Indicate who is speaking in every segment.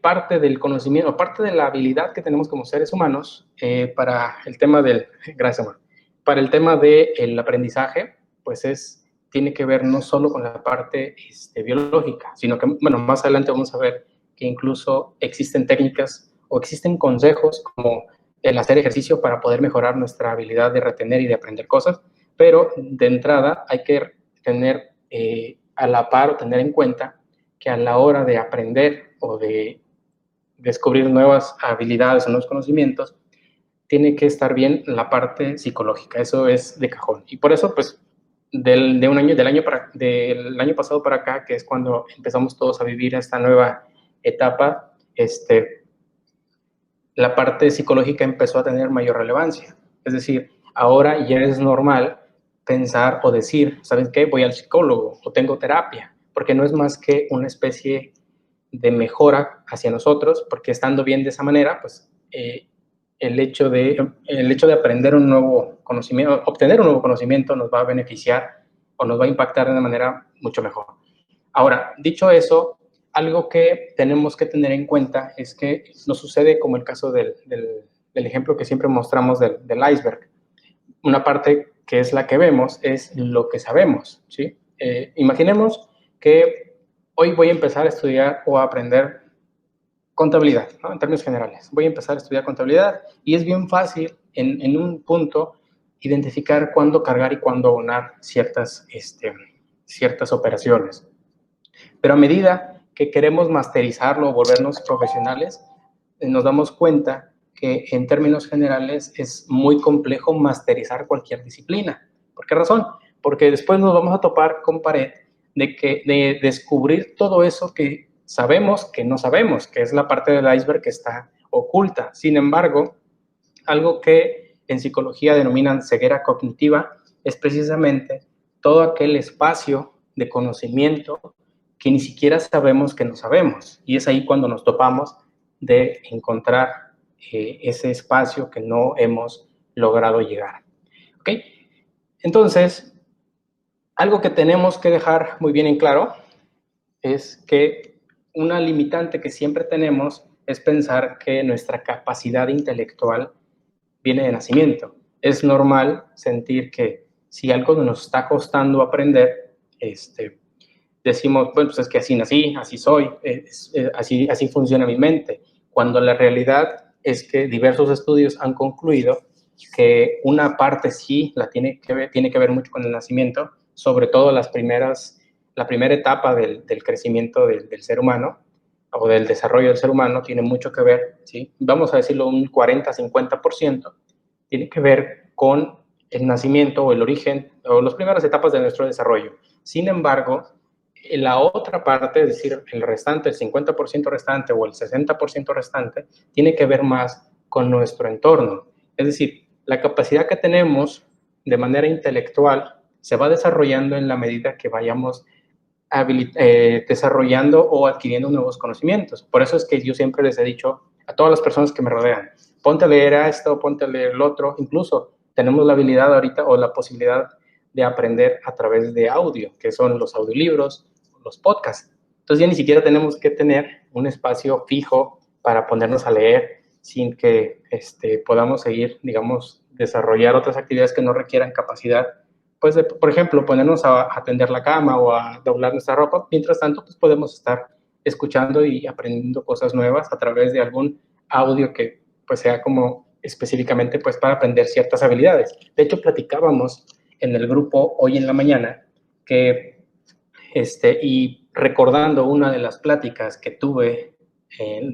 Speaker 1: parte del conocimiento, parte de la habilidad que tenemos como seres humanos para el tema del, gracias amor, para el tema del aprendizaje, pues tiene que ver no solo con la parte biológica, sino que, bueno, más adelante vamos a ver que incluso existen técnicas o existen consejos como el hacer ejercicio para poder mejorar nuestra habilidad de retener y de aprender cosas, pero de entrada hay que tener a la par o tener en cuenta que a la hora de aprender o de descubrir nuevas habilidades o nuevos conocimientos, tiene que estar bien la parte psicológica, eso es de cajón. Y por eso, pues, del año pasado para acá, que es cuando empezamos todos a vivir esta nueva etapa, la parte psicológica empezó a tener mayor relevancia. Es decir, ahora ya es normal pensar o decir, ¿sabes qué? Voy al psicólogo o tengo terapia, porque no es más que una especie de mejora hacia nosotros, porque estando bien de esa manera, pues el hecho de aprender un nuevo conocimiento, obtener un nuevo conocimiento nos va a beneficiar o nos va a impactar de una manera mucho mejor. Ahora, dicho eso, algo que tenemos que tener en cuenta es que no sucede como el caso del ejemplo que siempre mostramos del iceberg. Una parte que es la que vemos es lo que sabemos, ¿sí? Imaginemos que hoy voy a empezar a estudiar o a aprender contabilidad, ¿no? En términos generales. Voy a empezar a estudiar contabilidad y es bien fácil en un punto identificar cuándo cargar y cuándo abonar ciertas operaciones. Pero a medida que queremos masterizarlo o volvernos profesionales, nos damos cuenta que en términos generales es muy complejo masterizar cualquier disciplina. ¿Por qué razón? Porque después nos vamos a topar con pared de descubrir todo eso que sabemos que no sabemos, que es la parte del iceberg que está oculta. Sin embargo, algo que en psicología denominan ceguera cognitiva es precisamente todo aquel espacio de conocimiento que ni siquiera sabemos que no sabemos. Y es ahí cuando nos topamos de encontrar ese espacio que no hemos logrado llegar. ¿Ok? Entonces, algo que tenemos que dejar muy bien en claro es que una limitante que siempre tenemos es pensar que nuestra capacidad intelectual viene de nacimiento. Es normal sentir que si algo nos está costando aprender, decimos, bueno, pues es que así nací, así soy, así funciona mi mente, cuando la realidad es que diversos estudios han concluido que una parte sí tiene que ver mucho con el nacimiento, sobre todo la primera etapa del crecimiento del ser humano o del desarrollo del ser humano tiene mucho que ver, ¿sí? Vamos a decirlo un 40-50%, tiene que ver con el nacimiento o el origen o las primeras etapas de nuestro desarrollo. Sin embargo, la otra parte, es decir, el restante, el 50% restante o el 60% restante, tiene que ver más con nuestro entorno. Es decir, la capacidad que tenemos de manera intelectual se va desarrollando en la medida que vayamos desarrollando o adquiriendo nuevos conocimientos. Por eso es que yo siempre les he dicho a todas las personas que me rodean, ponte a leer esto, ponte a leer el otro. Incluso tenemos la habilidad ahorita o la posibilidad de aprender a través de audio, que son los audiolibros, los podcasts. Entonces ya ni siquiera tenemos que tener un espacio fijo para ponernos a leer sin que podamos seguir, digamos, desarrollar otras actividades que no requieran capacidad, pues, por ejemplo, ponernos a tender la cama o a doblar nuestra ropa. Mientras tanto, pues podemos estar escuchando y aprendiendo cosas nuevas a través de algún audio que pues sea como específicamente pues para aprender ciertas habilidades. De hecho, platicábamos en el grupo hoy en la mañana que y recordando una de las pláticas que tuve,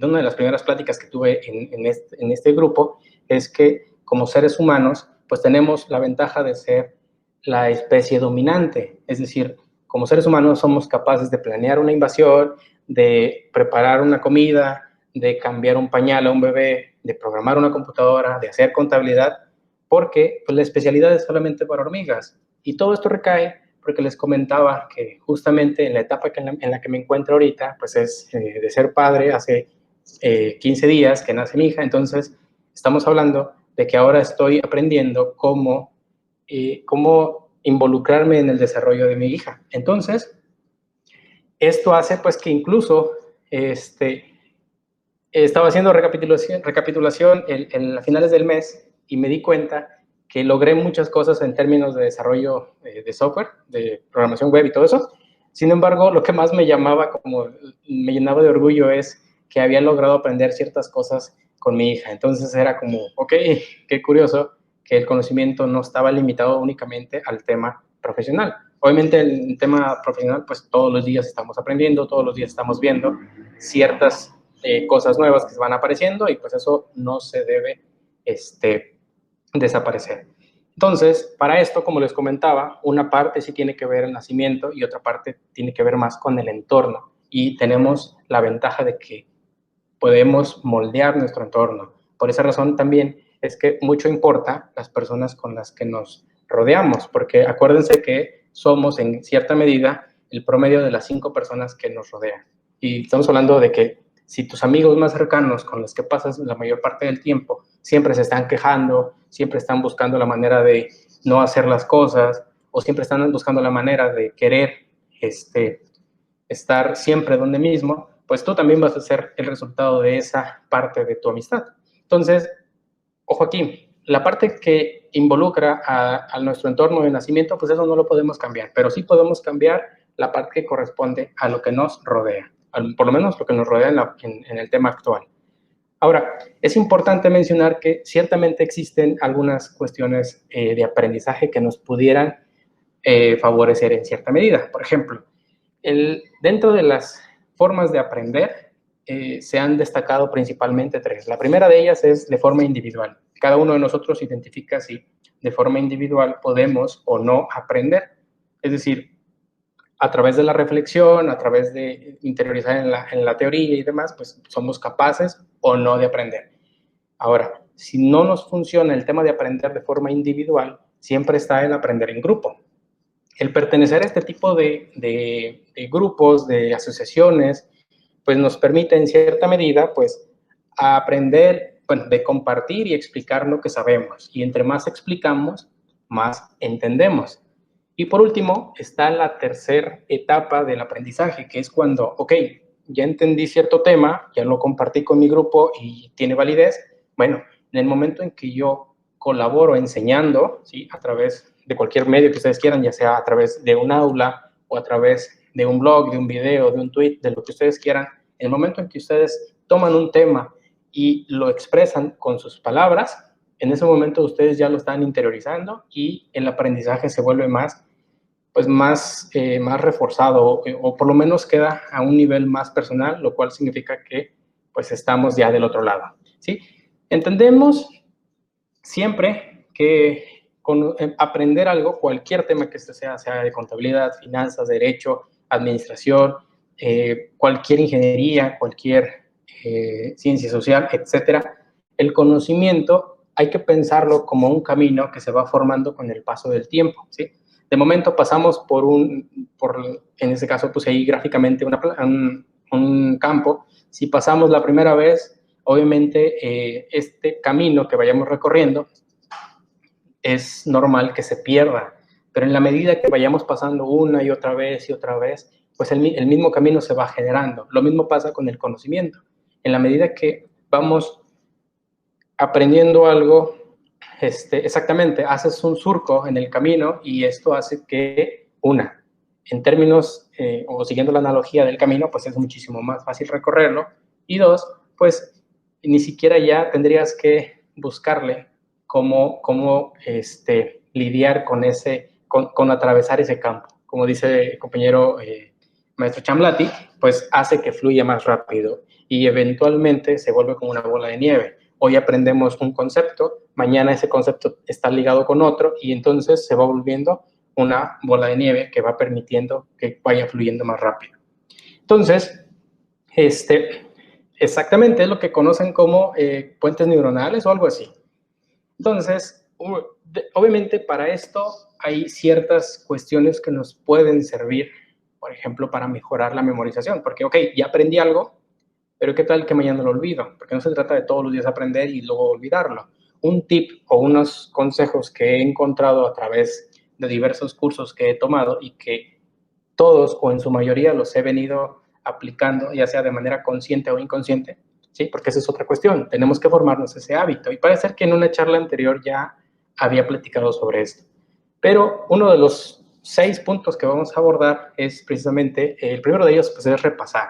Speaker 1: una de las primeras pláticas que tuve en este grupo, es que como seres humanos, pues tenemos la ventaja de ser la especie dominante. Es decir, como seres humanos somos capaces de planear una invasión, de preparar una comida, de cambiar un pañal a un bebé, de programar una computadora, de hacer contabilidad, porque pues, la especialidad es solamente para hormigas. Y todo esto recae porque les comentaba que justamente en la etapa en la que me encuentro ahorita, pues es de ser padre, hace 15 días que nace mi hija, entonces estamos hablando de que ahora estoy aprendiendo cómo involucrarme en el desarrollo de mi hija. Entonces, esto hace pues que incluso estaba haciendo recapitulación a finales del mes y me di cuenta que logré muchas cosas en términos de desarrollo de software, de programación web y todo eso. Sin embargo, lo que más me llamaba, como me llenaba de orgullo, es que había logrado aprender ciertas cosas con mi hija. Entonces era como, ok, qué curioso que el conocimiento no estaba limitado únicamente al tema profesional. Obviamente el tema profesional, pues todos los días estamos aprendiendo, todos los días estamos viendo ciertas cosas nuevas que van apareciendo y pues eso no se debe desaparecer. Entonces, para esto, como les comentaba, una parte sí tiene que ver el nacimiento y otra parte tiene que ver más con el entorno. Y tenemos la ventaja de que podemos moldear nuestro entorno. Por esa razón también es que mucho importa las personas con las que nos rodeamos, porque acuérdense que somos en cierta medida el promedio de las 5 personas que nos rodean. Y estamos hablando de que si tus amigos más cercanos con los que pasas la mayor parte del tiempo siempre se están quejando, siempre están buscando la manera de no hacer las cosas o siempre están buscando la manera de querer estar siempre donde mismo, pues tú también vas a ser el resultado de esa parte de tu amistad. Entonces, ojo aquí, la parte que involucra a nuestro entorno de nacimiento, pues eso no lo podemos cambiar, pero sí podemos cambiar la parte que corresponde a lo que nos rodea, por lo menos lo que nos rodea en el tema actual. Ahora, es importante mencionar que ciertamente existen algunas cuestiones de aprendizaje que nos pudieran favorecer en cierta medida. Por ejemplo, dentro de las formas de aprender, se han destacado principalmente 3. La primera de ellas es de forma individual. Cada uno de nosotros identifica si de forma individual podemos o no aprender. Es decir, a través de la reflexión, a través de interiorizar en la teoría y demás, pues somos capaces o no de aprender. Ahora, si no nos funciona el tema de aprender de forma individual, siempre está el aprender en grupo. El pertenecer a este tipo de grupos, de asociaciones, pues nos permite en cierta medida, pues, aprender, bueno, de compartir y explicar lo que sabemos. Y entre más explicamos, más entendemos. Y por último, está la tercera etapa del aprendizaje, que es cuando, ok, ya entendí cierto tema, ya lo compartí con mi grupo y tiene validez. Bueno, en el momento en que yo colaboro enseñando, ¿sí? A través de cualquier medio que ustedes quieran, ya sea a través de un aula o a través de un blog, de un video, de un tweet, de lo que ustedes quieran, en el momento en que ustedes toman un tema y lo expresan con sus palabras, en ese momento ustedes ya lo están interiorizando y el aprendizaje se vuelve más, pues más reforzado o por lo menos queda a un nivel más personal, lo cual significa que pues estamos ya del otro lado, ¿sí? Entendemos siempre que con aprender algo, cualquier tema que este sea de contabilidad, finanzas, derecho, administración, cualquier ingeniería, cualquier ciencia social, etcétera, el conocimiento hay que pensarlo como un camino que se va formando con el paso del tiempo, ¿sí? De momento pasamos en este caso puse ahí gráficamente un campo. Si pasamos la primera vez, obviamente este camino que vayamos recorriendo es normal que se pierda, pero en la medida que vayamos pasando una y otra vez, pues el mismo camino se va generando. Lo mismo pasa con el conocimiento. En la medida que vamos aprendiendo algo, exactamente, haces un surco en el camino y esto hace que, en términos, o siguiendo la analogía del camino, pues es muchísimo más fácil recorrerlo. Y 2, pues ni siquiera ya tendrías que buscarle cómo lidiar con atravesar ese campo. Como dice el compañero maestro Chamblati, pues hace que fluya más rápido y eventualmente se vuelve como una bola de nieve. Hoy aprendemos un concepto, mañana ese concepto está ligado con otro y entonces se va volviendo una bola de nieve que va permitiendo que vaya fluyendo más rápido. Entonces, exactamente es lo que conocen como puentes neuronales o algo así. Entonces, obviamente para esto hay ciertas cuestiones que nos pueden servir, por ejemplo, para mejorar la memorización, porque, ok, ya aprendí algo, pero ¿qué tal que mañana lo olvido? Porque no se trata de todos los días aprender y luego olvidarlo. Un tip o unos consejos que he encontrado a través de diversos cursos que he tomado y que todos o en su mayoría los he venido aplicando, ya sea de manera consciente o inconsciente, ¿sí? Porque esa es otra cuestión, tenemos que formarnos ese hábito. Y parece que en una charla anterior ya había platicado sobre esto. Pero uno de los 6 puntos que vamos a abordar es precisamente, el primero de ellos pues, es repasar.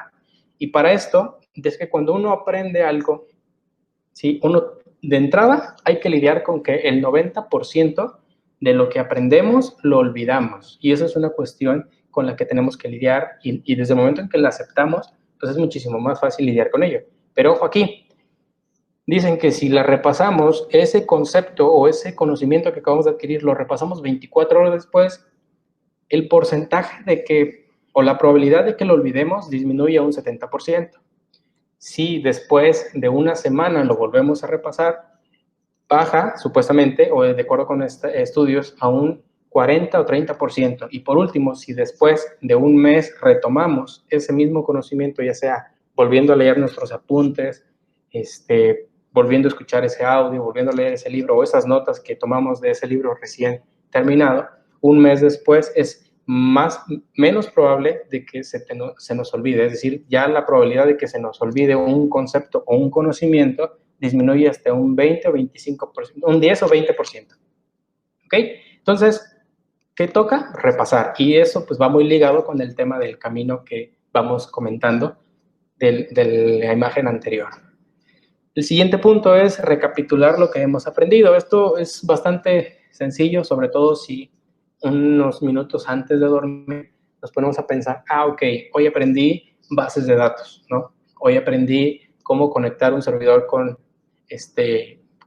Speaker 1: Y para esto, es que cuando uno aprende algo, ¿sí? Uno, de entrada, hay que lidiar con que el 90% de lo que aprendemos lo olvidamos. Y eso es una cuestión con la que tenemos que lidiar y desde el momento en que la aceptamos, pues es muchísimo más fácil lidiar con ello. Pero ojo aquí, dicen que si la repasamos, ese concepto o ese conocimiento que acabamos de adquirir, lo repasamos 24 horas después, el porcentaje de que, o la probabilidad de que lo olvidemos disminuye a un 70%. Si después de una semana lo volvemos a repasar, baja supuestamente, o de acuerdo con estudios, a un 40 o 30%. Y por último, si después de un mes retomamos ese mismo conocimiento, ya sea volviendo a leer nuestros apuntes, volviendo a escuchar ese audio, volviendo a leer ese libro o esas notas que tomamos de ese libro recién terminado, un mes después es menos probable de que se nos olvide. Es decir, ya la probabilidad de que se nos olvide un concepto o un conocimiento disminuye hasta un 20 o 25%, un 10 o 20%. ¿Ok? Entonces, ¿qué toca? Repasar. Y eso pues va muy ligado con el tema del camino que vamos comentando de la imagen anterior. El siguiente punto es recapitular lo que hemos aprendido. Esto es bastante sencillo, sobre todo si unos minutos antes de dormir nos ponemos a pensar, ok, hoy aprendí bases de datos, ¿no? Hoy aprendí cómo conectar un servidor con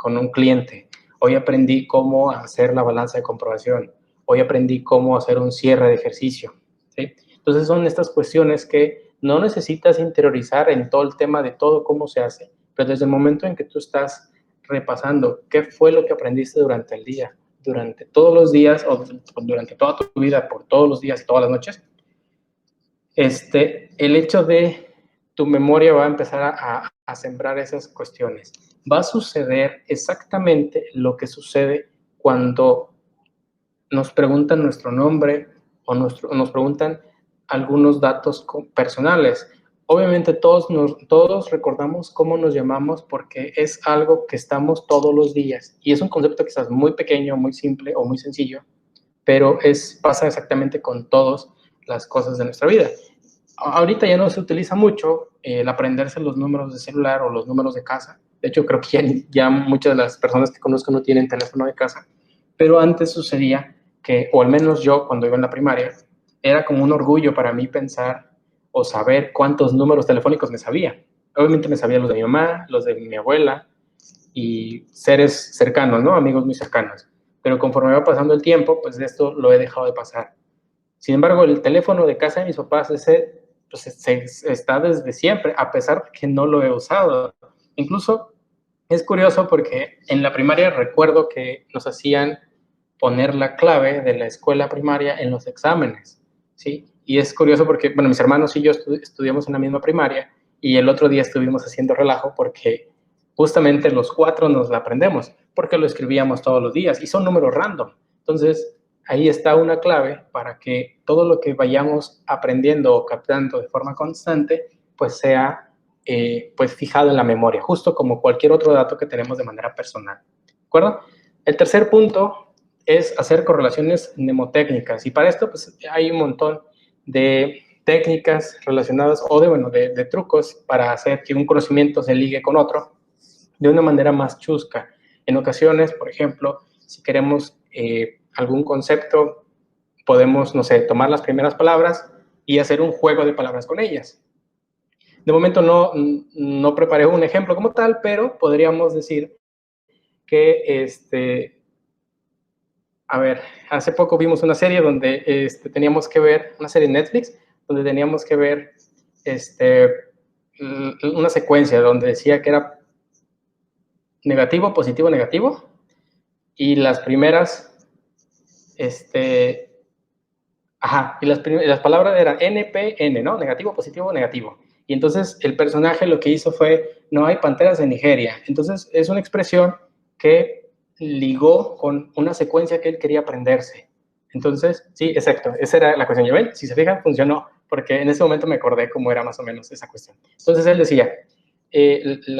Speaker 1: un cliente. Hoy aprendí cómo hacer la balanza de comprobación. Hoy aprendí cómo hacer un cierre de ejercicio, ¿sí? Entonces son estas cuestiones que no necesitas interiorizar en todo el tema de todo cómo se hace, pero desde el momento en que tú estás repasando qué fue lo que aprendiste durante el día, durante todos los días o durante toda tu vida, por todos los días y todas las noches, el hecho de tu memoria va a empezar a sembrar esas cuestiones. Va a suceder exactamente lo que sucede cuando nos preguntan nuestro nombre o nos preguntan algunos datos personales. Obviamente todos recordamos cómo nos llamamos porque es algo que estamos todos los días y es un concepto quizás muy pequeño, muy simple o muy sencillo, pero pasa exactamente con todas las cosas de nuestra vida. Ahorita ya no se utiliza mucho el aprenderse los números de celular o los números de casa. De hecho, creo que ya muchas de las personas que conozco no tienen teléfono de casa, pero antes sucedía que, o al menos yo cuando iba en la primaria, era como un orgullo para mí pensar o saber cuántos números telefónicos me sabía. Obviamente me sabía los de mi mamá, los de mi abuela y seres cercanos, ¿no? Amigos muy cercanos. Pero conforme va pasando el tiempo, pues esto lo he dejado de pasar. Sin embargo, el teléfono de casa de mis papás, pues, está desde siempre, a pesar de que no lo he usado. Incluso es curioso porque en la primaria recuerdo que nos hacían poner la clave de la escuela primaria en los exámenes, ¿sí? Y es curioso porque, bueno, mis hermanos y yo estudiamos en la misma primaria y el otro día estuvimos haciendo relajo porque justamente los 4 nos la aprendemos, porque lo escribíamos todos los días y son números random. Entonces, ahí está una clave para que todo lo que vayamos aprendiendo o captando de forma constante, pues sea pues fijado en la memoria, justo como cualquier otro dato que tenemos de manera personal. ¿De acuerdo? El tercer punto es hacer correlaciones mnemotécnicas y para esto pues hay un montón de técnicas relacionadas o de trucos para hacer que un conocimiento se ligue con otro de una manera más chusca. En ocasiones, por ejemplo, si queremos algún concepto, podemos, no sé, tomar las primeras palabras y hacer un juego de palabras con ellas. De momento no preparé un ejemplo como tal, pero podríamos decir que, a ver, hace poco vimos una serie donde teníamos que ver, una serie de Netflix, donde teníamos que ver una secuencia donde decía que era negativo, positivo, negativo, y las primeras, y las palabras eran NPN, ¿no? Negativo, positivo, negativo. Y entonces el personaje lo que hizo fue, no hay panteras en Nigeria. Entonces es una expresión que ligó con una secuencia que él quería aprenderse. Entonces, sí, exacto, esa era la cuestión. ¿Ya ven? Si se fijan, funcionó, porque en ese momento me acordé cómo era más o menos esa cuestión. Entonces él decía, eh,